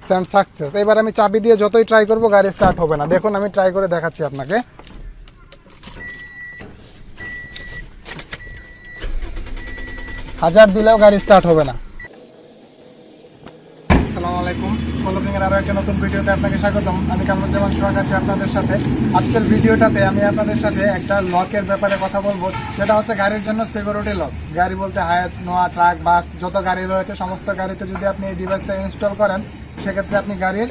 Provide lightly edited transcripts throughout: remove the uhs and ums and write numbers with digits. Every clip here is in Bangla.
Send success. এবার আমি চাবি দিয়ে যতই ট্রাই করব গাড়ি স্টার্ট হবে না। দেখুন আমি ট্রাই করে দেখাচ্ছি আপনাকে। হাজার দিলেও গাড়ি স্টার্ট হবে না। আসসালামু আলাইকুম, কলপিংয়ের আরও একটা নতুন ভিডিওতে আপনাকে স্বাগতম। আমি কামরুজ্জামান সোহাগ আছি আপনাদের সাথে। আজকের ভিডিওটাতে আমি আপনাদের সাথে একটা লকের ব্যাপারে কথা বলবো, যেটা হচ্ছে গাড়ির জন্য সিকিউরিটি লক। গাড়ি বলতে হায়াস, নোয়া, ট্রাক, বাস যত গাড়ি রয়েছে সমস্ত গাড়িতে যদি আপনি এই ডিভাইসটা ইনস্টল করেন, সেক্ষেত্রে আপনি গাড়ির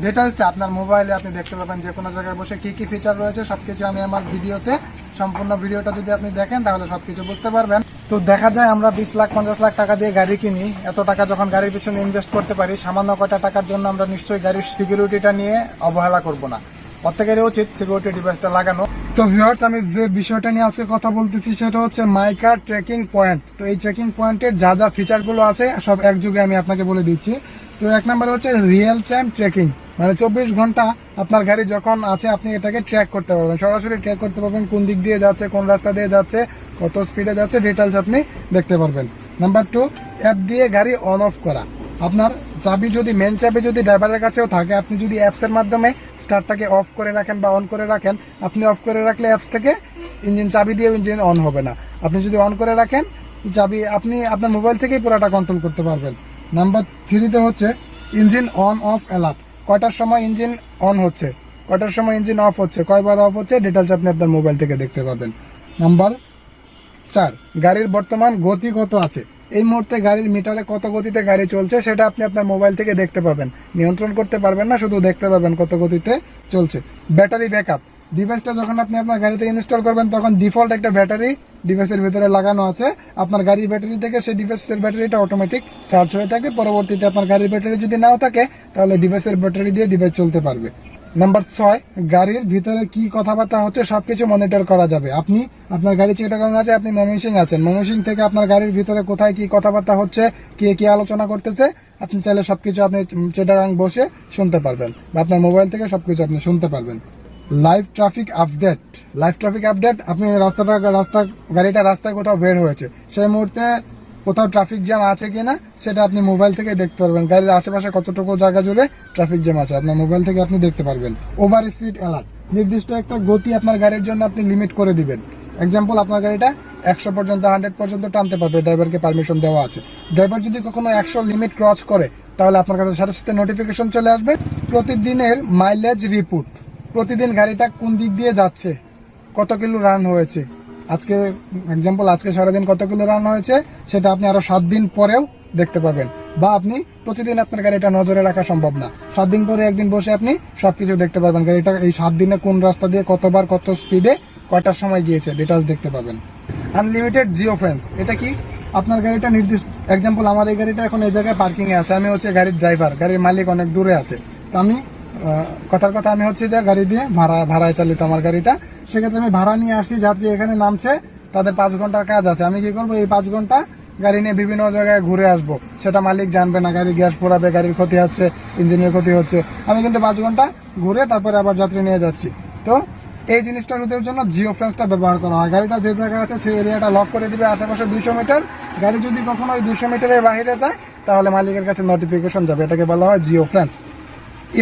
ডিটেলসটা আপনার মোবাইলে আপনি দেখতে পাবেন। যে কোনো জায়গায় বসে কী কী ফিচার রয়েছে সবকিছু আমি আমার ভিডিওতে, সম্পূর্ণ ভিডিওটা যদি আপনি দেখেন তাহলে সবকিছু বুঝতে পারবেন। তো দেখা যায় আমরা 20 লাখ 50 লাখ টাকা দিয়ে গাড়ি কিনি। এত টাকা যখন গাড়ির পিছনে ইনভেস্ট করতে পারি, সামান্য কয়টা টাকার জন্য আমরা নিশ্চয়ই গাড়ির সিকিউরিটিটা নিয়ে অবহেলা করব না। প্রত্যেকেরই উচিত সিকিউরিটি ডিভাইসটা লাগানো। তো ভিউয়ার্স, আমি যে বিষয়টা নিয়ে আজকে কথা বলতেছি সেটা হচ্ছে মাইকার ট্র্যাকিং পয়েন্ট। তো এই ট্র্যাকিং পয়েন্টের যা যা ফিচারগুলো আছে সব একযোগে আমি আপনাকে বলে দিচ্ছি। তো এক নম্বর হচ্ছে রিয়েল টাইম ট্র্যাকিং, মানে 24 ঘন্টা আপনার গাড়ি যখন আছে আপনি এটাকে ট্র্যাক করতে পারবেন, সরাসরি ট্র্যাক করতে পারবেন। কোন দিক দিয়ে যাচ্ছে, কোন রাস্তা দিয়ে যাচ্ছে, কত স্পিডে যাচ্ছে, ডিটেলস আপনি দেখতে পারবেন। নাম্বার 2, অ্যাপ দিয়ে গাড়ি অন অফ করা। আপনার চাবি যদি, মেন চাবি যদি ড্রাইভারের কাছেও থাকে, আপনি যদি অ্যাপসের মাধ্যমে স্টার্টটাকে অফ করে রাখেন বা অন করে রাখেন, আপনি অফ করে রাখলে অ্যাপস থেকে ইঞ্জিন চাবি দিয়ে ইঞ্জিন অন হবে না। আপনি যদি অন করে রাখেন চাবি, আপনি আপনার মোবাইল থেকেই পুরোটা কন্ট্রোল করতে পারবেন। নাম্বার 3তে হচ্ছে ইঞ্জিন অন অফ অ্যালার্ট। কয়টার সময় ইঞ্জিন অন হচ্ছে, কয়টার সময় ইঞ্জিন অফ হচ্ছে, কয়বার অফ হচ্ছে, ডিটেলস আপনি আপনার মোবাইল থেকে দেখতে পাবেন। নাম্বার 4, গাড়ির বর্তমান গতি কত আছে। এই মুহূর্তে গাড়ির মিটারে কত গতিতে গাড়ি চলছে সেটা আপনি আপনার মোবাইল থেকে দেখতে পাবেন। নিয়ন্ত্রণ করতে পারবেন না, শুধু দেখতে পাবেন কত গতিতে চলছে। ব্যাটারি ব্যাকআপ, ডিভাইসটা যখন আপনি আপনার গাড়িতে ইনস্টল করবেন তখন ডিফল্ট একটা ব্যাটারি ডিভাইসের ভিতরে লাগানো আছে। আপনার গাড়ির ব্যাটারি থেকে সেই ডিভাইসের ব্যাটারিটা অটোমেটিক চার্জ হয়ে থাকে। পরবর্তীতে আপনার গাড়ির ব্যাটারি যদি নাও থাকে তাহলে ডিভাইসের ব্যাটারি দিয়ে ডিভাইস চলতে পারবে। নাম্বার 6, গাড়ির ভিতরে কি কথাবার্তা হচ্ছে সবকিছু মনিটর করা যাবে। আপনি আপনার গাড়ি চিটাগাং আছে, আপনি ময়মনসিং আছেন, ময়মনসিং থেকে আপনার গাড়ির ভিতরে কোথায় কি কথাবার্তা হচ্ছে, কে কি আলোচনা করতেছে, আপনি চাইলে সবকিছু আপনি চিটাগাং বসে শুনতে পারবেন বা আপনার মোবাইল থেকে সবকিছু আপনি শুনতে পারবেন। Live traffic update, live traffic update, আপনি গাড়িটা রাস্তায় কোথাও বের হয়েছে, সেই মুহূর্তে কোথাও ট্রাফিক জ্যাম আছে কিনা সেটা আপনি মোবাইল থেকে দেখতে পারবেন। গাড়ির আশেপাশে কতটুকু জায়গা জুড়ে ট্রাফিক জ্যাম আছে আপনার মোবাইল থেকে আপনি দেখতে পারবেন। ওভার স্পিড অ্যালার্ট, নির্দিষ্ট একটা গতি আপনার গাড়ির জন্য আপনি লিমিট করে দিবেন। এক্সাম্পল, আপনার গাড়িটা 100 পর্যন্ত 100 পর্যন্ত টানতে পারবে, ড্রাইভারকে পারমিশন দেওয়া আছে। ড্রাইভার যদি কখনো 100 লিমিট ক্রস করে তাহলে আপনার কাছে সাথে সাথে নোটিফিকেশন চলে আসবে। প্রতিদিনের মাইলেজ রিপোর্ট, প্রতিদিন গাড়িটা কোন দিক দিয়ে যাচ্ছে, কত কিলো রান হয়েছে, আজকে এক্সাম্পল আজকে সারাদিন কত কিলো রান হয়েছে সেটা আপনি আরো 7 দিন পরেও দেখতে পাবেন। বা আপনি প্রতিদিন আপনার গাড়িটা নজরে রাখা সম্ভব না, 7 দিন পরে একদিন বসে আপনি সবকিছু দেখতে পারবেন। গাড়িটা এই 7 দিনে কোন রাস্তা দিয়ে কতবার কত স্পিডে কয়টার সময় গিয়েছে, ডিটেলস দেখতে পাবেন। আনলিমিটেড জিও ফেন্স, এটা কি, আপনার গাড়িটা নির্দিষ্ট, এক্সাম্পল আমার এই গাড়িটা এখন এই জায়গায় পার্কিং এ আছে, আমি হচ্ছে গাড়ির ড্রাইভার, গাড়ির মালিক অনেক দূরে আছে, তো আমি কথার কথা আমি হচ্ছে যে গাড়ি দিয়ে ভাড়ায় চালিত আমার গাড়িটা, সেক্ষেত্রে আমি ভাড়া নিয়ে আসছি, যাত্রী এখানে নামছে, তাদের 5 ঘন্টার কাজ আছে, আমি কি করবো এই 5 ঘন্টা গাড়ি নিয়ে বিভিন্ন জায়গায় ঘুরে আসবো, সেটা মালিক জানবে না, গাড়ি গ্যাস পোড়াবে, গাড়ির ক্ষতি হচ্ছে, ইঞ্জিনের ক্ষতি হচ্ছে, আমি কিন্তু 5 ঘন্টা ঘুরে তারপরে আবার যাত্রী নিয়ে যাচ্ছি। তো এই জিনিসটা রোধের জন্য জিও ফেন্সটা ব্যবহার করা হয়। গাড়িটা যে জায়গায় আছে সেই এরিয়াটা লক করে দিবে আশেপাশে 200 মিটার। গাড়ি যদি কখনো ওই 200 মিটারের বাইরে যায় তাহলে মালিকের কাছে নোটিফিকেশন যাবে, এটাকে বলা হয় জিও ফেন্স।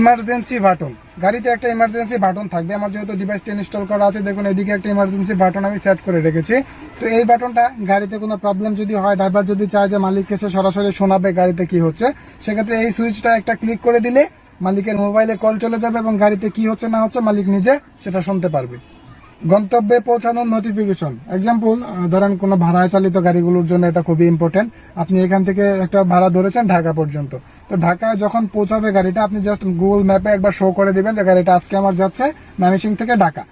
ইমার্জেন্সি বাটন, গাড়িতে একটা ইমার্জেন্সি বাটন থাকবে। আমার যেহেতু ডিভাইসটা ইনস্টল করা আছে, দেখুন এদিকে একটা ইমার্জেন্সি বাটন আমি সেট করে রেখেছি। তো এই বাটনটা গাড়িতে কোনো প্রবলেম যদি হয়, ড্রাইভার যদি চায় যে মালিককে সে সরাসরি শোনাবে গাড়িতে কি হচ্ছে, সেক্ষেত্রে এই সুইচটা একটা ক্লিক করে দিলে মালিকের মোবাইলে কল চলে যাবে এবং গাড়িতে কি হচ্ছে না হচ্ছে মালিক নিজে সেটা শুনতে পারবে। গন্তব্যে পৌঁছানোর নোটিফিকেশন, এক্সাম্পল ধরেন কোনো ভাড়ায় চালিত গাড়িগুলোর জন্য এটা খুবই ইম্পর্টেন্ট। আপনি এখান থেকে একটা ভাড়া ধরেছেন ঢাকা পর্যন্ত, তো ঢাকায় যখন পৌঁছাবে গাড়িটা, আপনি জাস্ট গুগল ম্যাপে একবার শো করে দিবেন যে গাড়িটা আজকে আমার যাচ্ছে ময়মনসিং থেকে ঢাকা।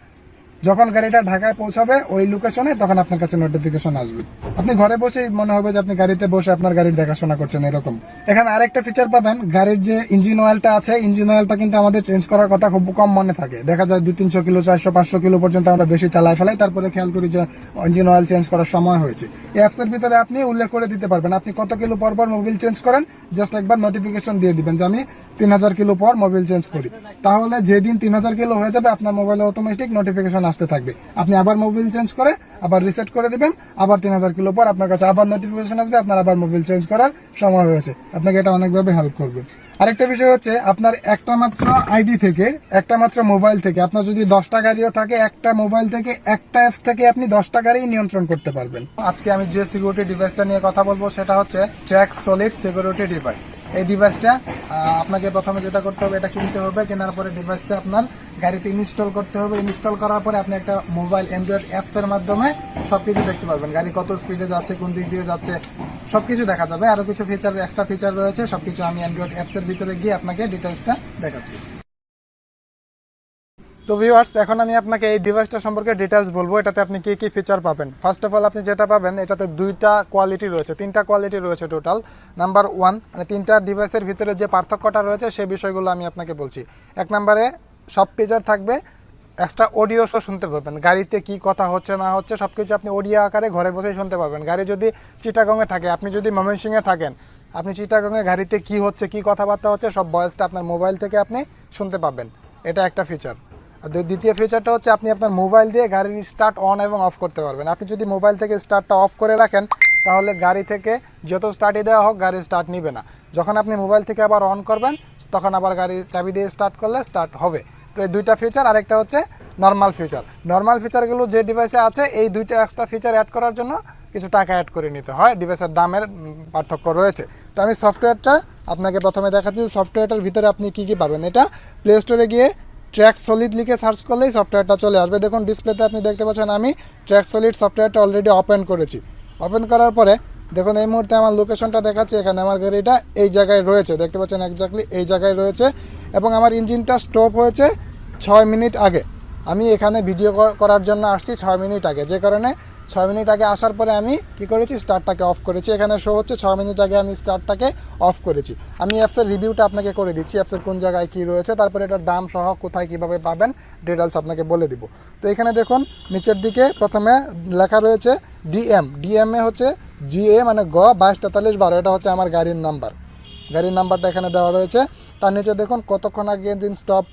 যখন গাড়িটা ঢাকায় পৌঁছাবে ওই লোকেশনে, তখন আপনার কাছে নোটিফিকেশন আসবে। আপনি ঘরে বসেই মনে হবে যে আপনি গাড়িতে বসে আপনার গাড়ির দেখাশোনা করছেন এরকম। এখানে আরেকটা ফিচার পাবেন, গাড়ির যে ইঞ্জিন অয়েলটা আছে, ইঞ্জিন অয়েলটা কিন্তু আমাদের চেঞ্জ করার কথা খুব কম মনে থাকে। দেখা যায় 200-300 কিলো, 400-500 কিলো পর্যন্ত আমরা বেশি চালাই ফেলাই, তারপরে খেয়াল করি যে ইঞ্জিন অয়েল চেঞ্জ করার সময় হয়েছে। এই অ্যাপসের ভিতরে আপনি উল্লেখ করে দিতে পারবেন আপনি কত কিলো পর পর মোবিল চেঞ্জ করেন, জাস্ট একবার নোটিফিকেশন দিয়ে দিবেন যে আমি 3000 কিলো পর মোবিল চেঞ্জ করি। তাহলে যেদিন 3000 কিলো হয়ে যাবে আপনার মোবাইলে অটোমেটিক নোটিফিকেশন আসতে থাকবে। আপনি আবার মোবিল চেঞ্জ করে আবার রিসেট করে দিবেন, আবার 3000 কিলো পর আপনার কাছে আবার নোটিফিকেশন আসবে আপনার আবার মোবিল চেঞ্জ করার সময় হয়েছে। আপনাকে এটা অনেকভাবে হেল্প করবে। আরেকটা বিষয় হচ্ছে আপনার একটা মাত্র আইডি থেকে, একটা মাত্র মোবাইল থেকে, আপনার যদি 10টা গাড়িও থাকে, একটা মোবাইল থেকে, একটা অ্যাপস থেকে আপনি 10টা গাড়ি নিয়ন্ত্রণ করতে পারবেন। আজকে আমি যে সিকিউরিটি ডিভাইসটা নিয়ে কথা বলবো সেটা হচ্ছে ট্র্যাক সলিড সিকিউরিটি ডিভাইস। এই ডিভাইসটা আপনাকে প্রথমে যেটা করতে হবে, এটা কিনতে হবে। কেনার পরে ডিভাইসটা আপনার গাড়িতে ইনস্টল করতে হবে। ইনস্টল করার পরে আপনি একটা মোবাইল অ্যান্ড্রয়েড অ্যাপসের মাধ্যমে সবকিছু দেখতে পারবেন, গাড়ি কত স্পিডে যাচ্ছে, কোন দিক দিয়ে যাচ্ছে, সবকিছু দেখা যাবে। আরো কিছু ফিচার, এক্সট্রা ফিচার রয়েছে, সবকিছু আমি অ্যান্ড্রয়েড অ্যাপসের ভিতরে গিয়ে আপনাকে ডিটেলসটা দেখাচ্ছি। তো ভিউয়ার্স, এখন আমি আপনাকে এই ডিভাইসটা সম্পর্কে ডিটেলস বলবো, এটাতে আপনি কি কি ফিচার পাবেন। ফার্স্ট অফ অল আপনি যেটা পাবেন, এটাতে দুইটা কোয়ালিটি রয়েছে, তিনটা কোয়ালিটি রয়েছে টোটাল। নাম্বার 1, মানে তিনটা ডিভাইসের ভিতরে যে পার্থক্যটা রয়েছে সেই বিষয়গুলো আমি আপনাকে বলছি। এক নম্বরে সব ফিচার থাকবে, এক্সট্রা অডিও শো শুনতে পাবেন, গাড়িতে কি কথা হচ্ছে না হচ্ছে সব কিছু আপনি অডিও আকারে ঘরে বসেই শুনতে পারবেন। গাড়ি যদি চিটাগংয়ে থাকে, আপনি যদি ময়মনসিংহে থাকেন, আপনি চিটাগংয়ে গাড়িতে কি হচ্ছে, কি কথাবার্তা হচ্ছে, সব ভয়েসটা আপনার মোবাইল থেকে আপনি শুনতে পাবেন। এটা একটা ফিচার। আর দ্বিতীয় ফিচারটা হচ্ছে আপনি আপনার মোবাইল দিয়ে গাড়ির স্টার্ট অন এবং অফ করতে পারবেন। আপনি যদি মোবাইল থেকে স্টার্টটা অফ করে রাখেন, তাহলে গাড়ি থেকে যত স্টার্টই দেওয়া হোক গাড়ি স্টার্ট নিবে না। যখন আপনি মোবাইল থেকে আবার অন করবেন, তখন আবার গাড়ি চাবি দিয়ে স্টার্ট করলে স্টার্ট হবে। তো এই দুইটা ফিচার। আরেকটা হচ্ছে নর্মাল ফিচার। নর্মাল ফিচারগুলো যে ডিভাইসে আছে, এই দুইটা এক্সট্রা ফিচার অ্যাড করার জন্য কিছু টাকা অ্যাড করে নিতে হয়, ডিভাইসের দামের পার্থক্য রয়েছে। তো আমি সফটওয়্যারটা আপনাকে প্রথমে দেখাচ্ছি। সফটওয়্যারটার ভিতরে আপনি কী কী পাবেন। এটা প্লে স্টোরে গিয়ে ট্র্যাক সলিড লিখে সার্চ করলেই সফটওয়্যারটা চলে আসবে। দেখুন ডিসপ্লেতে আপনি দেখতে পাচ্ছেন আমি ট্র্যাক সলিড সফটওয়্যারটা অলরেডি ওপেন করেছি। ওপেন করার পরে দেখুন এই মুহূর্তে আমার লোকেশনটা দেখাচ্ছে, এখানে আমার গাড়িটা এই জায়গায় রয়েছে, দেখতে পাচ্ছেন এক্স্যাক্টলি এই জায়গায় রয়েছে। এবং আমার ইঞ্জিনটা স্টপ হয়েছে 6 মিনিট আগে। আমি এখানে ভিডিও করার জন্য আসছি 6 মিনিট আগে, যে কারণে 6 মিনিট আগে আসার পরে আমি কি করেছি, স্টার্টটাকে অফ করেছি। এখানে শো হচ্ছে 6 মিনিট আগে আমি স্টার্টটাকে অফ করেছি। আমি অ্যাপসের রিভিউটা আপনাকে করে দিচ্ছি, অ্যাপসের কোন জায়গায় কী রয়েছে, তারপরে এটার দাম সহ কোথায় কীভাবে পাবেন ডিটেলস আপনাকে বলে দিব। তো এখানে দেখুন নিচের দিকে প্রথমে লেখা রয়েছে ডিএমএ হচ্ছে GA মানে গ 224312, এটা হচ্ছে আমার গাড়ির নাম্বার। গাড়ির নাম্বারটা এখানে দেওয়া রয়েছে। তার নিচে দেখুন কতক্ষণ আগে ইঞ্জিন স্টপ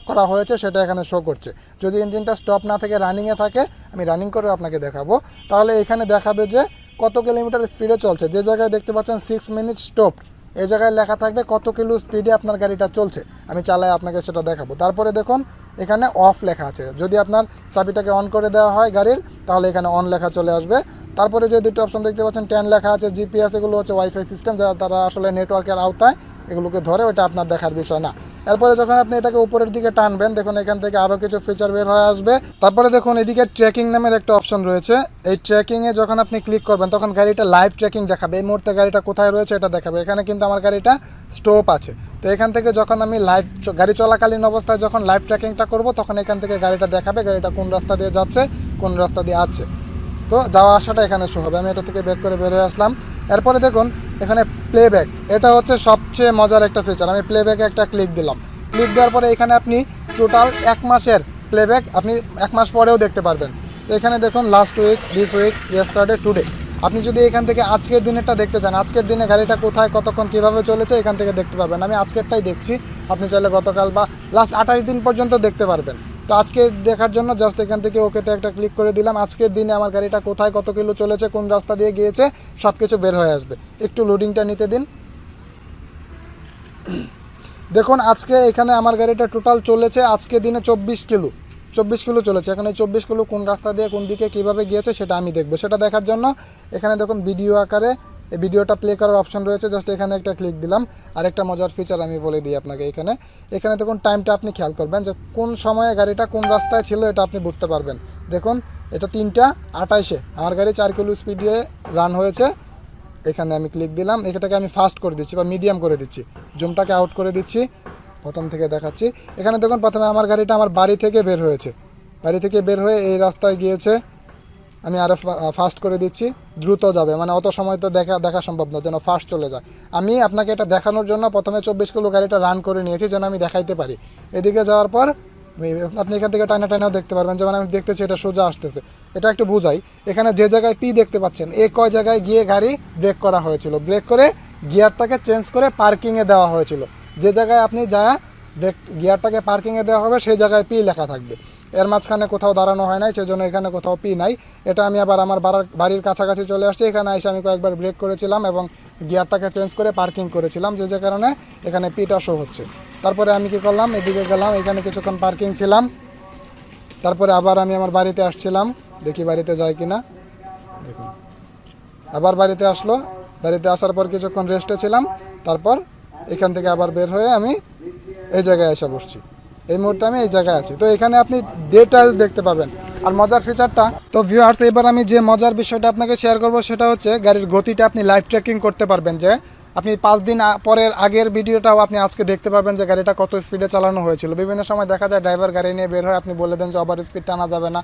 করা হয়েছে সেটা এখানে শো করছে। যদি ইঞ্জিনটা স্টপ না থেকে রানিংয়ে থাকে, আমি রানিং করে আপনাকে দেখাবো, তাহলে এখানে দেখাবে যে কত কিলোমিটার স্পিডে চলছে। যে জায়গায় দেখতে পাচ্ছেন 6 মিনিট স্টপ, এই জায়গায় লেখা থাকবে কত কিলো স্পিডে আপনার গাড়িটা চলছে। আমি চালাই আপনাকে সেটা দেখাবো। তারপরে দেখুন এখানে অফ লেখা আছে, যদি আপনার চাবিটাকে অন করে দেওয়া হয় গাড়ির, তাহলে এখানে অন লেখা চলে আসবে। তারপরে যে দুটো অপশন দেখতে পাচ্ছেন 10 লেখা আছে, জিপিএস, এগুলো হচ্ছে ওয়াইফাই সিস্টেম, যারা তারা আসলে নেটওয়ার্কের আওতায় এগুলোকে ধরে, ওইটা আপনার দেখার বিষয় না। এরপরে যখন আপনি এটাকে উপরের দিকে টানবেন, দেখুন এখান থেকে আরও কিছু ফিচার বের হয়ে আসবে। তারপরে দেখুন এদিকে ট্র্যাকিং নামের একটা অপশন রয়েছে। এই ট্র্যাকিংয়ে যখন আপনি ক্লিক করবেন, তখন গাড়িটা লাইভ ট্র্যাকিং দেখাবে, এই মুহূর্তে গাড়িটা কোথায় রয়েছে এটা দেখাবে। এখানে কিন্তু আমার গাড়িটা স্টপ আছে। তো এখান থেকে যখন আমি গাড়ি চলাকালীন অবস্থায় যখন লাইভ ট্র্যাকিংটা করব, তখন এখান থেকে গাড়িটা দেখাবে গাড়িটা কোন রাস্তা দিয়ে যাচ্ছে, কোন রাস্তা দিয়ে আসছে। তো যাওয়া আসাটা এখানে শো হবে। আমি এটা থেকে বের করে বের হয়ে আসলাম। এরপরে দেখুন এখানে প্লেব্যাক, এটা হচ্ছে সবচেয়ে মজার একটা ফিচার। আমি প্লেব্যাকে একটা ক্লিক দিলাম। ক্লিক দেওয়ার পরে এখানে আপনি টোটাল 1 মাসের প্লেব্যাক আপনি 1 মাস পরেও দেখতে পারবেন। তো এখানে দেখুন last week, this week, yesterday, today. আপনি যদি এখান থেকে আজকের দিনেরটা দেখতে চান, আজকের দিনে গাড়িটা কোথায় কতক্ষণ কীভাবে চলেছে এখান থেকে দেখতে পাবেন। আমি আজকেরটাই দেখছি, আপনি চাইলে গতকাল বা লাস্ট 28 দিন পর্যন্ত দেখতে পারবেন। তো আজকে দেখার জন্য জাস্ট এখান থেকে ওকেতে একটা ক্লিক করে দিলাম। আজকের দিনে আমার গাড়িটা কোথায় কত কিলো চলেছে, কোন রাস্তা দিয়ে গিয়েছে, সব কিছু বের হয়ে আসবে। একটু লোডিংটা নিতে দিন। দেখুন আজকে এখানে আমার গাড়িটা টোটাল চলেছে আজকে দিনে 24 কিলো চলেছে। এখন এই 24 কিলো কোন রাস্তা দিয়ে কোন দিকে কীভাবে গিয়েছে সেটা আমি দেখবো। সেটা দেখার জন্য এখানে দেখুন ভিডিও আকারে এই ভিডিওটা প্লে করার অপশন রয়েছে, জাস্ট এখানে একটা ক্লিক দিলাম। আরেকটা মজার ফিচার আমি বলে দিই আপনাকে। এখানে দেখুন টাইমটা আপনি খেয়াল করবেন যে কোন সময়ে গাড়িটা কোন রাস্তায় ছিল, এটা আপনি বুঝতে পারবেন। দেখুন এটা 3:28-এ আমার গাড়ি 4 কিলো স্পিডে রান হয়েছে। এখানে আমি ক্লিক দিলাম, এটাকে আমি ফাস্ট করে দিচ্ছি বা মিডিয়াম করে দিচ্ছি, জুমটাকে আউট করে দিচ্ছি, প্রথম থেকে দেখাচ্ছি। এখানে দেখুন প্রথমে আমার গাড়িটা আমার বাড়ি থেকে বের হয়েছে, বাড়ি থেকে বের হয়ে এই রাস্তায় গিয়েছে। আমি আরও ফাস্ট করে দিচ্ছি, দ্রুত যাবে, মানে অত সময় তো দেখা সম্ভব না, যেন ফাস্ট চলে যায়। আমি আপনাকে এটা দেখানোর জন্য প্রথমে 24 কিলো গাড়িটা রান করে নিয়েছি, যেন আমি দেখাইতে পারি। এদিকে যাওয়ার পর আপনি এখান থেকে টানাও দেখতে পারবেন, যেমন আমি দেখতেছি এটা সোজা আসতেছে। এটা একটু বুঝাই, এখানে যে জায়গায় পি দেখতে পাচ্ছেন, কয় জায়গায় গিয়ে গাড়ি ব্রেক করা হয়েছিল, ব্রেক করে গিয়ারটাকে চেঞ্জ করে পার্কিংয়ে দেওয়া হয়েছিল। যে জায়গায় আপনি গিয়ারটাকে পার্কিংয়ে দেওয়া হবে সেই জায়গায় পি লেখা থাকবে। এর মাঝখানে কোথাও দাঁড়ানো হয় নাই, সেজন্য এখানে কোথাও পি নাই। এটা আমি আবার আমার বাড়ির কাছাকাছি চলে আসছি। এখানে এসে আমি কয়েকবার ব্রেক করেছিলাম এবং গিয়ারটাকে চেঞ্জ করে পার্কিং করেছিলাম, যে কারণে এখানে পিটা শো হচ্ছে। তারপরে আমি কি করলাম, এদিকে গেলাম, এখানে কিছুক্ষণ পার্কিং ছিলাম। তারপরে আবার আমি আমার বাড়িতে আসছিলাম, দেখি বাড়িতে যাই কিনা। দেখুন আবার বাড়িতে আসলো, বাড়িতে আসার পর কিছুক্ষণ রেস্টে ছিলাম। তারপর এখান থেকে আবার বের হয়ে আমি এই জায়গায় এসে বসছি। এই মুহূর্তে আমি এই জায়গায় আছি। তো এখানে আপনি ডিটেইলস দেখতে পাবেন। আর মজার ফিচারটা তো ভিউয়ার্স, এবার আমি যে মজার বিষয়টা আপনাকে শেয়ার করব সেটা হচ্ছে গাড়ির গতিটা আপনি লাইভ ট্র্যাকিং করতে পারবেন। যে আপনি 5 দিন পরের আগের ভিডিওটাও আপনি আজকে দেখতে পাবেন যে গাড়িটা কত স্পিডে চালানো হয়েছিল। বিভিন্ন সময় দেখা যায় ড্রাইভার গাড়ি নিয়ে বের হয়, আপনি বলে দেন যে ওভার স্পিড টানা যাবে না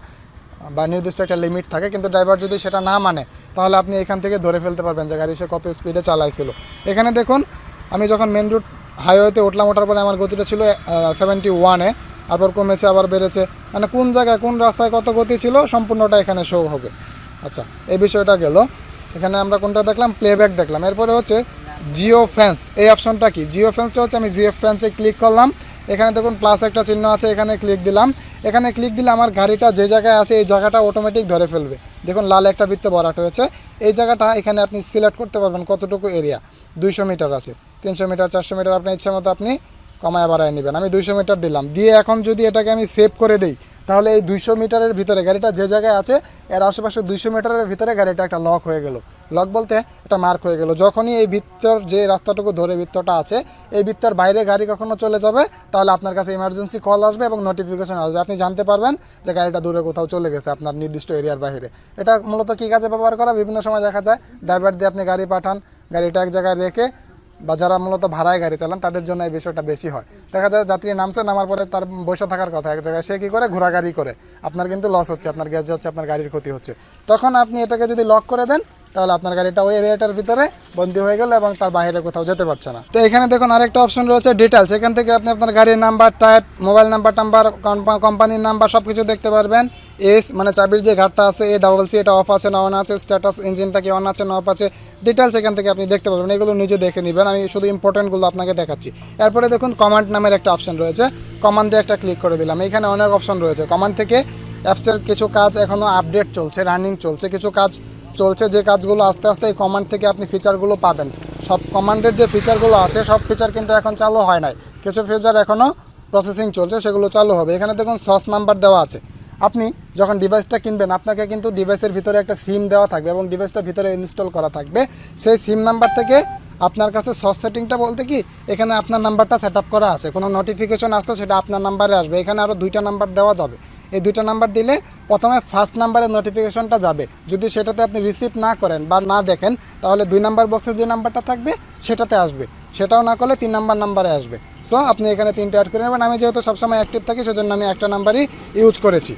বা নির্দিষ্ট একটা লিমিট থাকে, কিন্তু ড্রাইভার যদি সেটা না মানে তাহলে আপনি এখান থেকে ধরে ফেলতে পারবেন যে গাড়ি সে কত স্পিডে চালাইছিল। এখানে দেখুন আমি যখন মেন রুট হাইওয়েতে উঠলাম, ওঠার পরে আমার গতিটা ছিল 71-এ, তারপর কমেছে আবার বেড়েছে, মানে কোন জায়গায় কোন রাস্তায় কত গতি ছিল সম্পূর্ণটা এখানে শো হবে। আচ্ছা, এই বিষয়টা গেল। এখানে আমরা কোনটা দেখলাম, প্লেব্যাক দেখলাম। এরপরে হচ্ছে জিও ফেন্স। এই অপশনটা কি? জিও ফেন্সটা হচ্ছে আমি জিও ফেন্সে ক্লিক করলাম, এখানে দেখুন প্লাস একটা চিহ্ন আছে, এখানে ক্লিক দিলাম। এখানে ক্লিক দিলে আমার গাড়িটা যে জায়গায় আছে এই জায়গাটা অটোমেটিক ধরে ফেলবে। দেখুন লাল একটা বৃত্ত ভরাট হয়েছে, এই জায়গাটা এখানে আপনি সিলেক্ট করতে পারবেন কতটুকু এরিয়া। 200 মিটার আছে, 300 মিটার, 400 মিটার, আপনার ইচ্ছা মতো আপনি কমায় বাড়ায় নেবেন। আমি 200 মিটার দিলাম, দিয়ে এখন যদি এটাকে আমি সেভ করে দিই তাহলে এই 200 মিটারের ভিতরে গাড়িটা যে জায়গায় আছে এর আশেপাশে 200 মিটারের ভিতরে গাড়িটা একটা লক হয়ে গেল। লক বলতে একটা মার্ক হয়ে গেল। যখনই এই বৃত্তর যে রাস্তাটুকু ধরে বৃত্তটা আছে এই বৃত্তের বাইরে গাড়ি কখনো চলে যাবে তাহলে আপনার কাছে ইমার্জেন্সি কল আসবে এবং নোটিফিকেশন আসবে। আপনি জানতে পারবেন যে গাড়িটা দূরে কোথাও চলে গেছে আপনার নির্দিষ্ট এরিয়ার বাইরে। এটা মূলত কী কাজে ব্যবহার করা? বিভিন্ন সময় দেখা যায় ড্রাইভার দিয়ে আপনি গাড়ি পাঠান, গাড়িটা এক জায়গায় রেখে, বা যারা মূলত ভাড়ায় গাড়ি চালান তাদের জন্য এই বিষয়টা বেশি হয়। দেখা যায় যাত্রী নামছে, নামার পরে তার বসে থাকার কথা এক জায়গায়, সে কী করে ঘোরাগাড়ি করে, আপনার কিন্তু লস হচ্ছে, আপনার গ্যাস হচ্ছে, আপনার গাড়ির ক্ষতি হচ্ছে। তখন আপনি এটাকে যদি লক করে দেন তাহলে আপনার গাড়িটা ওই এরিয়াটার ভিতরে বন্দী হয়ে গেল এবং তার বাইরে কোথাও যেতে পারছে না। তো এখানে দেখুন আরেকটা অপশন রয়েছে ডিটেলস। এখান থেকে আপনি আপনার গাড়ির নাম্বার, টাইপ, মোবাইল নাম্বার, কোম্পানির নাম্বার সব কিছু দেখতে পারবেন। এস মানে চাবির যে ঘাটটা আছে, A-C এটা অফ আছে না অন আছে, স্ট্যাটাস ইঞ্জিনটা কি অন আছে না অফ আছে, ডিটেলস এখান থেকে আপনি দেখতে পারবেন। এগুলো নিজে দেখে নেবেন, আমি শুধু ইম্পর্টেন্টগুলো আপনাকে দেখাচ্ছি। এরপরে দেখুন কমান্ড নামের একটা অপশন রয়েছে, কমান্ডে একটা ক্লিক করে দিলাম। এখানে অনেক অপশন রয়েছে। কমান্ড থেকে অ্যাপসের কিছু কাজ এখনও আপডেট চলছে, রানিং চলছে, কিছু কাজ চলছে, যে কাজগুলো আস্তে আস্তে এই কমান্ড থেকে আপনি ফিচারগুলো পাবেন। সব কমান্ডের যে ফিচারগুলো আছে সব ফিচার কিন্তু এখন চালু হয় নাই, কিছু ফিচার এখনও প্রসেসিং চলছে, সেগুলো চালু হবে। এখানে দেখুন সস নাম্বার দেওয়া আছে। আপনি যখন ডিভাইসটা কিনবেন আপনাকে কিন্তু ডিভাইসের ভিতরে একটা সিম দেওয়া থাকবে এবং ডিভাইসটা ভিতরে ইনস্টল করা থাকবে। সেই সিম নাম্বার থেকে আপনার কাছে সস সেটিংটা বলতে কি এখানে আপনার নাম্বারটা সেট আপ করা আছে, কোনো নোটিফিকেশন আসতো সেটা আপনার নাম্বারে আসবে। এখানে আরও 2টা নাম্বার দেওয়া যাবে। এই 2টা নাম্বার দিলে প্রথমে ফার্স্ট নাম্বারের নোটিফিকেশনটা যাবে, যদি সেটাতে আপনি রিসিভ না করেন বা না দেখেন তাহলে 2 নাম্বার বক্সে যে নাম্বারটা থাকবে সেটাতে আসবে, সেটাও না করলে 3 নাম্বার নাম্বারে আসবে। সো আপনি এখানে 3টা অ্যাড করে নেবেন। আমি যেহেতু সবসময় অ্যাক্টিভ থাকি সেজন্য আমি একটা নাম্বারই ইউজ করেছি।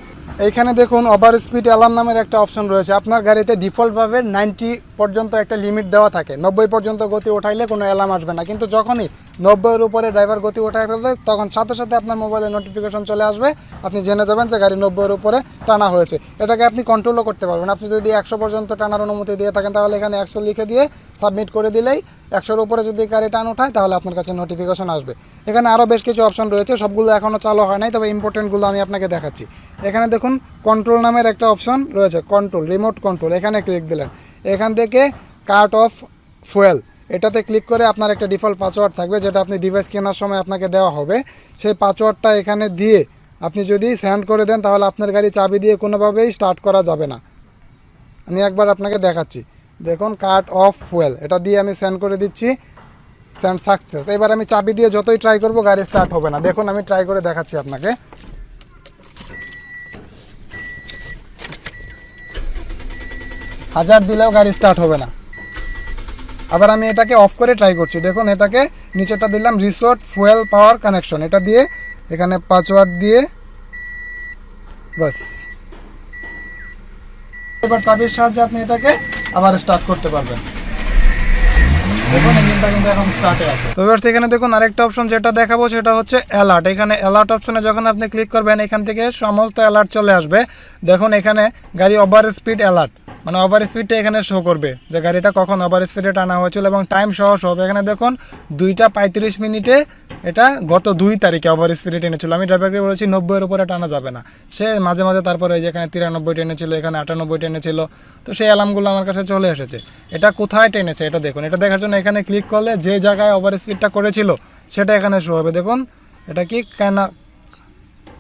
এইখানে দেখুন ওভার স্পিড অ্যালার্ম নামের একটা অপশন রয়েছে। আপনার গাড়িতে ডিফল্টভাবে 90 পর্যন্ত একটা লিমিট দেওয়া থাকে, 90 পর্যন্ত গতি ওঠাইলে কোনো অ্যালার্ম আসবে না, কিন্তু যখনই 90-এর উপরে ড্রাইভার গতি ওঠায় ফেলবে তখন সাথে সাথে আপনার মোবাইলে নোটিফিকেশন চলে আসবে, আপনি জেনে যাবেন যে গাড়ি 90-এর উপরে টানা হয়েছে। এটাকে আপনি কন্ট্রোলও করতে পারবেন। আপনি যদি 100 পর্যন্ত টানার অনুমতি দিয়ে থাকেন তাহলে এখানে 100 লিখে দিয়ে সাবমিট করে দিলেই 100-এর উপরে যদি গাড়ি টান ওঠায় তাহলে আপনার কাছে নোটিফিকেশন আসবে। এখানে আরও বেশ কিছু অপশন রয়েছে, সবগুলো এখনও চালু হয় নাই, তবে ইম্পর্টেন্টগুলো আমি আপনাকে দেখাচ্ছি। এখানে দেখুন কন্ট্রোল নামের একটা অপশন রয়েছে, কন্ট্রোল, রিমোট কন্ট্রোল। এখানে ক্লিক দিলেন, এখান থেকে কাট অফ ফুয়েল এটাতে ক্লিক করে আপনার একটা ডিফল্ট পাসওয়ার্ড থাকবে যেটা আপনি ডিভাইস কেনার সময় আপনাকে দেওয়া হবে। সেই পাসওয়ার্ডটা এখানে দিয়ে আপনি যদি সেন্ড করে দেন তাহলে আপনার গাড়ি চাবি দিয়ে কোনোভাবেই স্টার্ট করা যাবে না। আমি একবার আপনাকে দেখাচ্ছি, দেখুন কাট অফ ফুয়েল, এটা দিয়ে আমি সেন্ড করে দিচ্ছি, সেন্ড সাকসেস। এবার আমি চাবি দিয়ে যতই ট্রাই করব গাড়ি স্টার্ট হবে না। দেখুন আমি ট্রাই করে দেখাচ্ছি আপনাকে। হাজার দিলেও গাড়ি স্টার্ট হবে না। আবার আমি এটাকে অফ করে ট্রাই করছি, দেখুন এটাকে নিচেটা দিলাম রিসোর্ট ফুয়েল পাওয়ার কানেকশন, এটা দিয়ে এখানে পাসওয়ার্ড দিয়ে বাস। এবার চাবির সাহায্যে আপনি এটাকে আবার স্টার্ট করতে পারবেন। দেখুন ইঞ্জিনটা কিন্তু এখন স্টার্টে আছে। তো এবার এখানে দেখুন আরেকটা অপশন যেটা দেখাবো সেটা হচ্ছে অ্যালার্ট। এখানে অ্যালার্ট অপশনে যখন আপনি ক্লিক করবেন এখান থেকে সমস্ত অ্যালার্ট চলে আসবে। দেখুন এখানে গাড়ি ওভার স্পিড অ্যালার্ট, মানে ওভার স্পিডটা এখানে শো করবে যে গাড়িটা কখন ওভার স্পিডে টানা হয়েছিল এবং টাইম সহ শো হবে। এখানে দেখুন 2টা 35 মিনিটে এটা গত 2 তারিখে ওভার স্পিডে টেনেছিল। আমি ড্রাইভারকে বলেছি 90-এর উপরে টানা যাবে না, সে মাঝে মাঝে তারপরে এই যে এখানে 93 টেনেছিল, এখানে 98 টেনেছিল। তো সেই অ্যালার্মগুলো আমার কাছে চলে এসেছে। এটা কোথায় টেনেছে এটা দেখুন। এটা দেখার জন্য এখানে ক্লিক করলে যে জায়গায় ওভার স্পিডটা করেছিল সেটা এখানে শো হবে। দেখুন এটা কি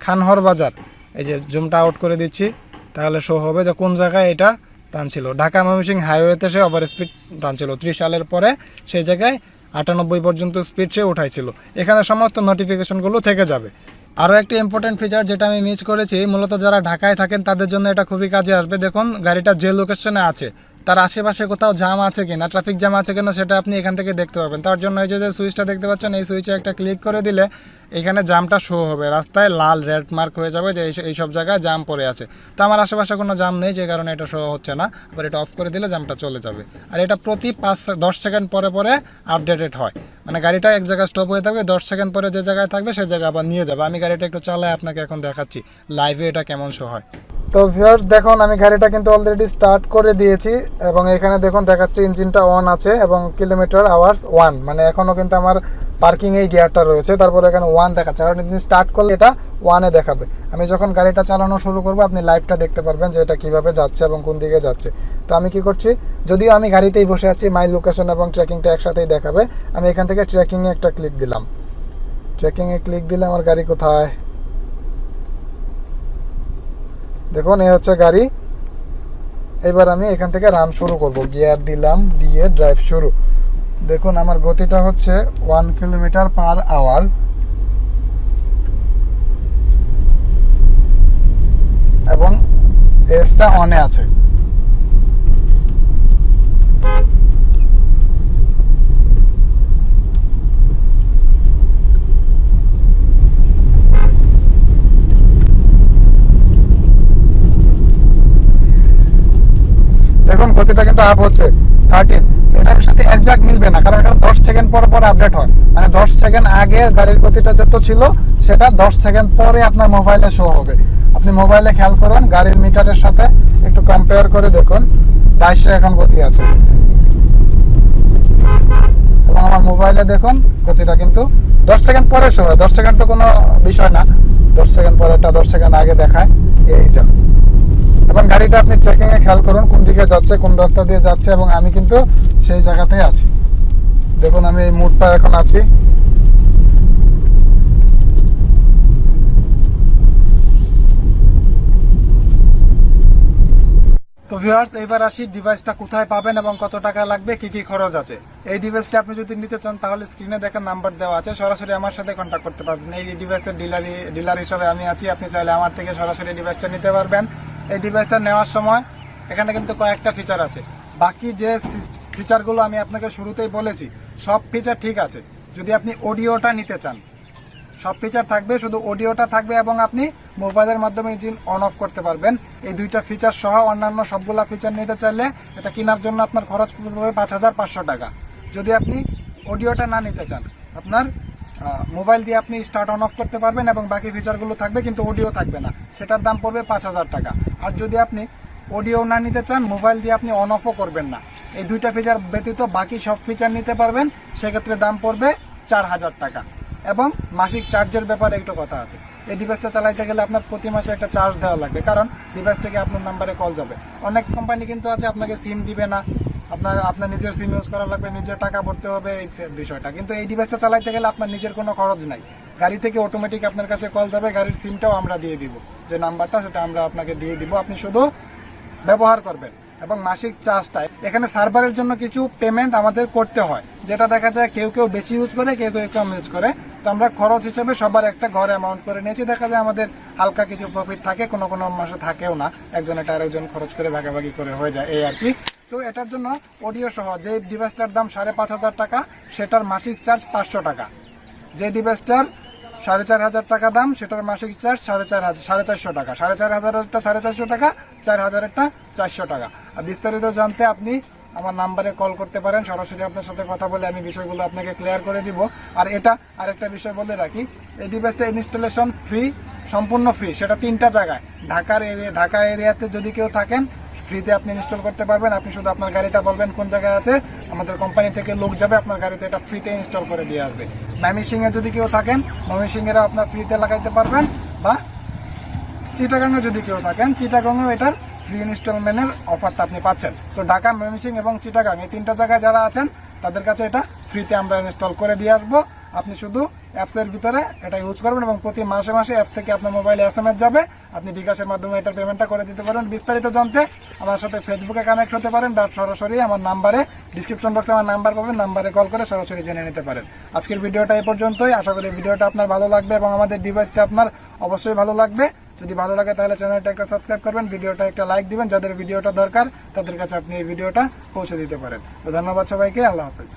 খানহর বাজার, এই যে জুমটা আউট করে দিচ্ছি তাহলে শো হবে যে কোন জায়গায় এটা টানছিল। ঢাকা ময়মনসিংহ হাইওয়েতে সে ওভার স্পিড টানছিল 30 সালের পরে, সেই জায়গায় 98 পর্যন্ত স্পিড সে উঠাইছিল। এখানে সমস্ত নোটিফিকেশনগুলো থেকে যাবে। আরও একটি ইম্পর্টেন্ট ফিচার যেটা আমি মিস করেছি, মূলত যারা ঢাকায় থাকেন তাদের জন্য এটা খুবই কাজে আসবে। দেখুন গাড়িটা যে লোকেশনে আছে তার আশেপাশে কোথাও জাম আছে কিনা, ট্রাফিক জ্যাম আছে কিনা সেটা আপনি এখান থেকে দেখতে পাবেন। তার জন্য এই যে সুইচটা দেখতে পাচ্ছেন, এই সুইচে একটা ক্লিক করে দিলে এখানে জামটা শো হবে, রাস্তায় লাল রেড মার্ক হয়ে যাবে যে এই সব জায়গায় জাম পড়ে আছে। তো আমার আশেপাশে কোনো জাম নেই, যে কারণে এটা শো হচ্ছে না। আবার এটা অফ করে দিলে জামটা চলে যাবে। আর এটা প্রতি 5-10 সেকেন্ড পরে পরে আপডেটেড হয়, মানে গাড়িটা এক জায়গায় স্টপ হয়ে থাকবে, 10 সেকেন্ড পরে যে জায়গায় থাকবে সেই জায়গায় আবার নিয়ে যাবে। আমি গাড়িটা একটু চালায় আপনাকে এখন দেখাচ্ছি লাইভে এটা কেমন শো হয়। তো ভিউয়ার্স দেখুন আমি গাড়িটা কিন্তু অলরেডি স্টার্ট করে দিয়েছি এবং এখানে দেখুন দেখাচ্ছে ইঞ্জিনটা অন আছে এবং কিলোমিটার আওয়ার্স 1, মানে এখনও কিন্তু আমার পার্কিংয়েই গিয়ারটা রয়েছে। তারপরে এখানে 1 দেখাচ্ছে, কারণ ইঞ্জিন স্টার্ট করলে এটা 1-এ দেখাবে। আমি যখন গাড়িটা চালানো শুরু করবো আপনি লাইভটা দেখতে পারবেন যে এটা কীভাবে যাচ্ছে এবং কোন দিকে যাচ্ছে। তো আমি কি করছি, যদিও আমি গাড়িতেই বসে আছি, মাই লোকেশন এবং ট্র্যাকিংটা একসাথেই দেখাবে। আমি এখান থেকে ট্র্যাকিংয়ে একটা ক্লিক দিলাম। ট্র্যাকিংয়ে ক্লিক দিলে আমার গাড়ি কোথায় দেখুন, এই হচ্ছে গাড়ি। এবার আমি এখান থেকে রান শুরু করব, গিয়ার দিলাম, দিয়ে ড্রাইভ শুরু। দেখুন আমার গতিটা হচ্ছে 1 কিলোমিটার পার আওয়ার এবং এসটা অনে আছে। দেখুন গতিটা কিন্তু আপ হচ্ছে 13। এটার সাথে একজাক্ট মিলবে না, কারণ এটা 10 সেকেন্ড পর পর আপডেট হয়। মানে 10 সেকেন্ড আগে গাড়ির গতিটা যত ছিল সেটা 10 সেকেন্ড পরে আপনার মোবাইলে শো হবে। আপনি মোবাইলে খেয়াল করুন, গাড়ির মিটারের সাথে একটু কম্পেয়ার করে দেখুন 22 এখন গতি আছে এবং আমার মোবাইলে দেখুন গতিটা কিন্তু 10 সেকেন্ড পরে শো হয়। 10 সেকেন্ড তো কোনো বিষয় না, 10 সেকেন্ড পরেটা 10 সেকেন্ড আগে দেখায়, এই যা। এবং গাড়িটা আপনি ট্র্যাকিংয়ে খেয়াল করুন কোন দিকে যাচ্ছে, কোন রাস্তা দিয়ে যাচ্ছে, এবং আমি কিন্তু সেই জায়গাতেই আছি। দেখুন আমি এই মুডটা এখন আছি। তো ভিউয়ার্স এবার আসি ডিভাইসটা কোথায় পাবেন এবং কত টাকা লাগবে, কি কি খরচ আছে। এই ডিভাইসটা আপনি যদি নিতে চান তাহলে স্ক্রিনে দেখা নাম্বার দেওয়া আছে, সরাসরি আমার সাথে কন্ট্যাক্ট করতে পারবেন। এই ডিভাইসের ডিলার হিসেবে আমি আছি, আপনি চাইলে আমার থেকে সরাসরি ডিভাইসটা নিতে পারবেন। এই ডিভাইসটা নেওয়ার সময় এখানে কিন্তু কয়েকটা ফিচার আছে। বাকি যে ফিচারগুলো আমি আপনাকে শুরুতেই বলেছি সব ফিচার ঠিক আছে। যদি আপনি অডিওটা নিতে চান সব ফিচার থাকবে, শুধু অডিওটা থাকবে এবং আপনি মোবাইলের মাধ্যমে ইঞ্জিন অন অফ করতে পারবেন। এই দুইটা ফিচার সহ অন্যান্য সবগুলা ফিচার নিতে চাইলে এটা কেনার জন্য আপনার খরচ পড়বে 5500 টাকা। যদি আপনি অডিওটা না নিতে চান, আপনার মোবাইল দিয়ে আপনি স্টার্ট অন অফ করতে পারবেন এবং বাকি ফিচারগুলো থাকবে কিন্তু অডিও থাকবে না, সেটার দাম পড়বে 5000 টাকা। আর যদি আপনি অডিও না নিতে চান, মোবাইল দিয়ে আপনি অন অফও করবেন না, এই দুইটা ফিচার ব্যতীত বাকি সব ফিচার নিতে পারবেন, সেক্ষেত্রে দাম পড়বে 4000 টাকা। এবং মাসিক চার্জের ব্যাপারে একটু কথা আছে। এই ডিভাইসটা চালাইতে গেলে আপনার প্রতি মাসে একটা চার্জ দেওয়া লাগবে, কারণ ডিভাইস থেকে আপনার নাম্বারে কল যাবে। অনেক কোম্পানি কিন্তু আছে আপনাকে সিম দিবে না, আপনার নিজের সিম ইউজ করা লাগবে, নিজের টাকা ভরতে হবে এই বিষয়টা। কিন্তু এই ডিভাইসটা চালাইতে গেলে আপনার নিজের কোনো খরচ নাই, গাড়ি থেকে অটোমেটিক আপনার কাছে কল যাবে, গাড়ির সিমটাও আমরা দিয়ে দিব, যে নাম্বারটা সেটা আমরা আপনাকে দিয়ে দিব, আপনি শুধু ব্যবহার করবেন। এবং মাসিক চার্জটা, এখানে সার্ভারের জন্য কিছু পেমেন্ট আমাদের করতে হয়, যেটা দেখা যায় কেউ কেউ বেশি ইউজ করে, কেউ কেউ কম ইউজ করে। তো আমরা খরচ হিসেবে সবার একটা ঘর অ্যামাউন্ট করে নিয়েছি, দেখা যায় আমাদের হালকা কিছু প্রফিট থাকে, কোনো কোনো মাসে থাকেও না, একজন এটা আরেকজন খরচ করে ভাগাভাগি করে হয়ে যায়, এই আর কি। তো এটার জন্য অডিও সহ যে ডিভাইসটার দাম 5500 টাকা, সেটার মাসিক চার্জ 500 টাকা। যে ডিভাইসটার 4500 টাকা দাম, সেটার মাসিক চার্জ 450 টাকা। 4500-এরটা 450 টাকা, 4000-এরটা 400 টাকা। আর বিস্তারিত জানতে আপনি আমার নাম্বারে কল করতে পারেন, সরাসরি আপনার সাথে কথা বলে আমি বিষয়গুলো আপনাকে ক্লিয়ার করে দিব। আর এটা আরেকটা বিষয় বলে রাখি, এই ডিভাইসটা ইনস্টলেশন ফ্রি, সম্পূর্ণ ফ্রি, সেটা 3টা জায়গায়। ঢাকা এরিয়াতে যদি কেউ থাকেন, ফ্রিতে আপনি ইনস্টল করতে পারবেন। আপনি শুধু আপনার গাড়িটা বলবেন কোন জায়গায় আছে, আমাদের কোম্পানি থেকে লোক যাবে আপনার গাড়িতে, এটা ফ্রিতে ইনস্টল করে দিয়ে আসবে। ময়মনসিংহে যদি কেউ থাকেন ময়মনসিংহেরা আপনার ফ্রিতে লাগাইতে পারবেন, বা চিটাগাংয়ে যদি কেউ থাকেন চিটাগাংয়েও এটার ফ্রি ইনস্টলমেন্টের অফারটা আপনি পাচ্ছেন। সো ঢাকা, ময়মনসিংহ এবং চিটাগাং এই 3টা জায়গায় যারা আছেন তাদের কাছে এটা ফ্রিতে আমরা ইনস্টল করে দিয়ে আসবো। আপনি শুধু অ্যাপসের ভিতরে এটা ইউজ করবেন এবং প্রতি মাসে মাসে অ্যাপস থেকে আপনার মোবাইলে SMS যাবে, আপনি বিকাশের মাধ্যমে এটার পেমেন্টটা করে দিতে পারেন। বিস্তারিত জানতে আমার সাথে ফেসবুকে কানেক্ট হতে পারেন, বা সরাসরি আমার নাম্বারে, ডিসক্রিপশন বক্সে আমার নাম্বার পাবেন, নাম্বারে কল করে সরাসরি জেনে নিতে পারেন। আজকের ভিডিওটা এই পর্যন্তই। আশা করি ভিডিওটা আপনার ভালো লাগবে এবং আমাদের ডিভাইসটা আপনার অবশ্যই ভালো লাগবে। যদি ভালো লাগে তাহলে চ্যানেলটা একটা সাবস্ক্রাইব করবেন, ভিডিওটা একটা লাইক দিবেন, যাদের ভিডিওটা দরকার তাদের কাছে আপনি এই ভিডিওটা পৌঁছে দিতে পারেন। তো ধন্যবাদ সবাইকে, আল্লাহ হাফেজ।